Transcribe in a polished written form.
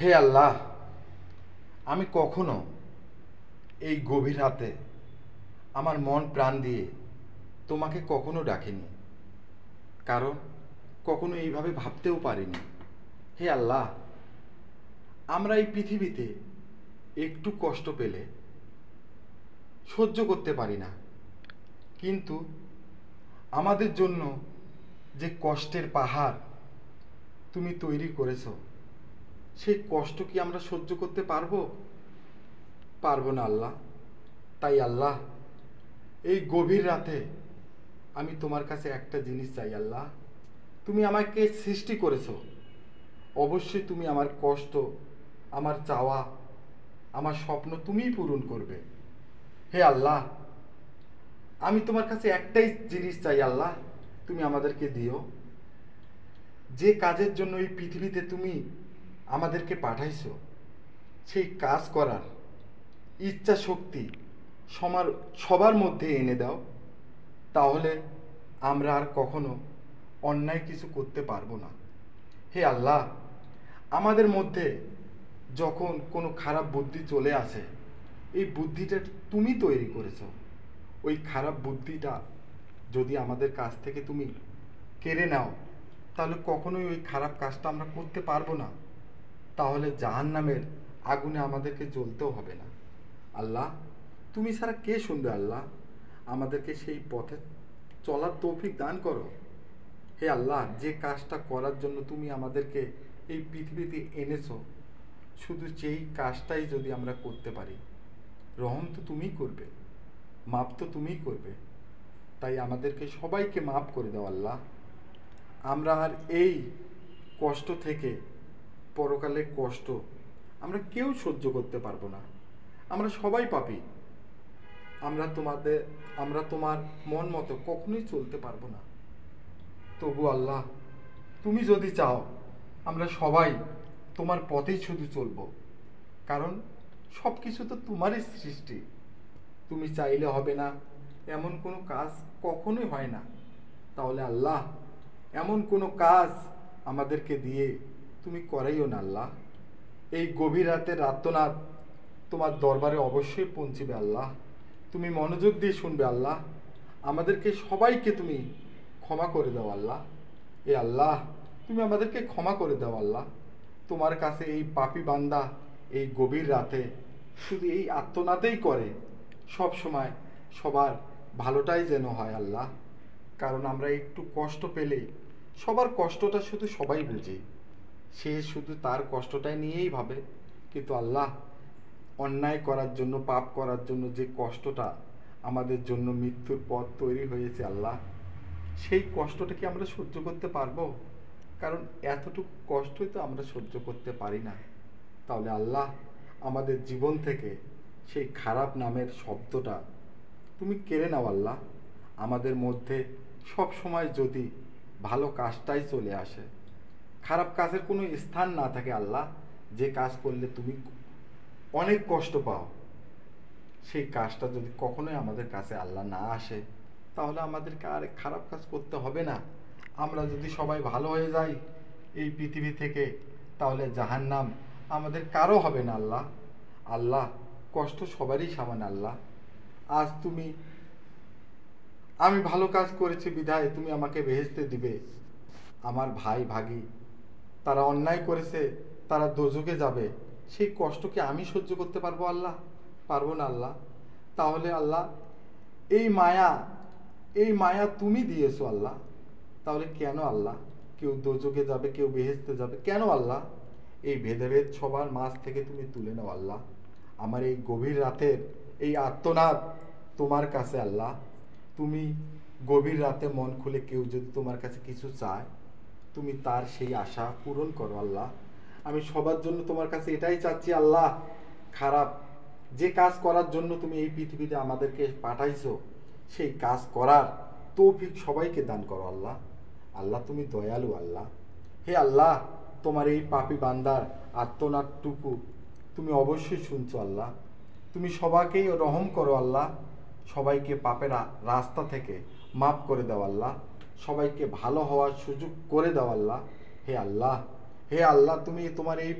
হে আল্লাহ, আমি কখনো এই গভীর রাতে আমার মন প্রাণ দিয়ে তোমাকে কখনো ডাকিনি, কারণ কখনো এইভাবে ভাবতেও পারিনি। হে আল্লাহ, আমরা এই পৃথিবীতে একটু কষ্ট পেলে সহ্য করতে পারি না, কিন্তু আমাদের জন্য যে কষ্টের পাহাড় তুমি তৈরি করেছো, সেই কষ্ট কি আমরা সহ্য করতে পারবো? পারবো না আল্লাহ। তাই আল্লাহ, এই গভীর রাতে আমি তোমার কাছে একটা জিনিস চাই আল্লাহ। তুমি আমাকে সৃষ্টি করেছো, অবশ্যই তুমি আমার কষ্ট, আমার চাওয়া, আমার স্বপ্ন তুমিই পূরণ করবে। হে আল্লাহ, আমি তোমার কাছে একটাই জিনিস চাই আল্লাহ, তুমি আমাদেরকে দিও। যে কাজের জন্য এই পৃথিবীতে তুমি আমাদেরকে পাঠাইছো, সেই কাজ করার ইচ্ছা শক্তি সবার মধ্যে এনে দাও। তাহলে আমরা আর কখনো অন্যায় কিছু করতে পারবো না। হে আল্লাহ, আমাদের মধ্যে যখন কোনো খারাপ বুদ্ধি চলে আসে, এই বুদ্ধিটা তুমি তৈরি করেছো। ওই খারাপ বুদ্ধিটা যদি আমাদের কাছ থেকে তুমি কেড়ে নাও, তাহলে কখনোই ওই খারাপ কাজটা আমরা করতে পারবো না। তাহলে জাহান্নামের আগুনে আমাদেরকে জ্বলতেও হবে না। আল্লাহ, তুমি ছাড়া কে শুনবে আল্লাহ? আমাদেরকে সেই পথে চলার তৌফিক দান করো। হে আল্লাহ, যে কাজটা করার জন্য তুমি আমাদেরকে এই পৃথিবীতে এনেছো, শুধু সেই কাজটাই যদি আমরা করতে পারি, রহম তো তুমিই করবে, মাপ তো তুমিই করবে। তাই আমাদেরকে সবাইকে মাফ করে দাও আল্লাহ। আমরা আর এই কষ্ট থেকে, পরকালের কষ্ট আমরা কেউ সহ্য করতে পারবো না। আমরা সবাই পাপী। আমরা তোমার মন মতো কখনোই চলতে পারবো না। তবু আল্লাহ, তুমি যদি চাও, আমরা সবাই তোমার পথেই শুধু চলবো, কারণ সব কিছু তো তোমারই সৃষ্টি। তুমি চাইলে হবে না এমন কোনো কাজ কখনোই হয় না। তাহলে আল্লাহ, এমন কোনো কাজ আমাদেরকে দিয়ে তুমি করাইও না আল্লাহ। এই গভীর রাতের আর্তনাদ তোমার দরবারে অবশ্যই পৌঁছিবে আল্লাহ। তুমি মনোযোগ দিয়ে শুনবে আল্লাহ। আমাদেরকে সবাইকে তুমি ক্ষমা করে দাও আল্লাহ। এ আল্লাহ, তুমি আমাদেরকে ক্ষমা করে দাও আল্লাহ। তোমার কাছে এই পাপী বান্দা এই গভীর রাতে শুধু এই আর্তনাদেই করে, সব সময় সবার ভালোটাই যেন হয় আল্লাহ। কারণ আমরা একটু কষ্ট পেলে সবার কষ্টটা শুধু সবাই বুঝে, সে শুধু তার কষ্টটাই নিয়েই ভাবে। কিন্তু আল্লাহ, অন্যায় করার জন্য, পাপ করার জন্য যে কষ্টটা আমাদের জন্য মৃত্যুর পথ তৈরি হয়েছে আল্লাহ, সেই কষ্টটা কি আমরা সহ্য করতে পারবো? কারণ এতটুকু কষ্টই তো আমরা সহ্য করতে পারি না। তাহলে আল্লাহ, আমাদের জীবন থেকে সেই খারাপ নামের শব্দটা তুমি কেড়ে নাও আল্লাহ। আমাদের মধ্যে সব সময় যদি ভালো কাজটাই চলে আসে, খারাপ কাজের কোনো স্থান না থাকে আল্লাহ, যে কাজ করলে তুমি অনেক কষ্ট পাও, সেই কাজটা যদি কখনোই আমাদের কাছে আল্লাহ না আসে, তাহলে আমাদেরকে আর খারাপ কাজ করতে হবে না। আমরা যদি সবাই ভালো হয়ে যাই এই পৃথিবী থেকে, তাহলে জাহান্নাম আমাদের কারো হবে না আল্লাহ। আল্লাহ, কষ্ট সবারই সমান আল্লাহ। আজ আমি ভালো কাজ করেছি বিধায় তুমি আমাকে বেহেশতে দিবে। আমার ভাই ভাগি তারা অন্যায় করেছে, তারা দোজখে যাবে, সেই কষ্ট কি আমি সহ্য করতে পারবো আল্লাহ? পারবো না আল্লাহ। তাহলে আল্লাহ, এই মায়া তুমি দিয়েছো আল্লাহ। তাহলে কেন আল্লাহ কেউ দোজখে যাবে, কেউ বেহেশতে যাবে, কেন আল্লাহ? এই ভেদাভেদ সবার মাঝ থেকে তুমি তুলে নাও আল্লাহ। আমার এই গভীর রাতের এই আর্তনাদ তোমার কাছে আল্লাহ। তুমি গভীর রাতে মন খুলে কেউ যদি তোমার কাছে কিছু চায়, তুমি তার সেই আশা পূরণ করো আল্লাহ। আমি সবার জন্য তোমার কাছে এটাই চাচ্ছি আল্লাহ, খারাপ যে কাজ করার জন্য তুমি এই পৃথিবীতে আমাদেরকে পাঠাইছো, সেই কাজ করার তৌফিক সবাইকে দান করো আল্লাহ। আল্লাহ, তুমি দয়ালু আল্লাহ। হে আল্লাহ, তোমার এই পাপী বান্দার আর্তনাদটুকু তুমি অবশ্যই শুনছো আল্লাহ। তুমি সবাইকেই রহম করো আল্লাহ। সবাইকে পাপের রাস্তা থেকে মাফ করে দাও আল্লাহ। সবাইকে ভালো হওয়ার সুযোগ করে দাও আল্লাহ। হে আল্লাহ, হে আল্লাহ, তুমি তোমার এই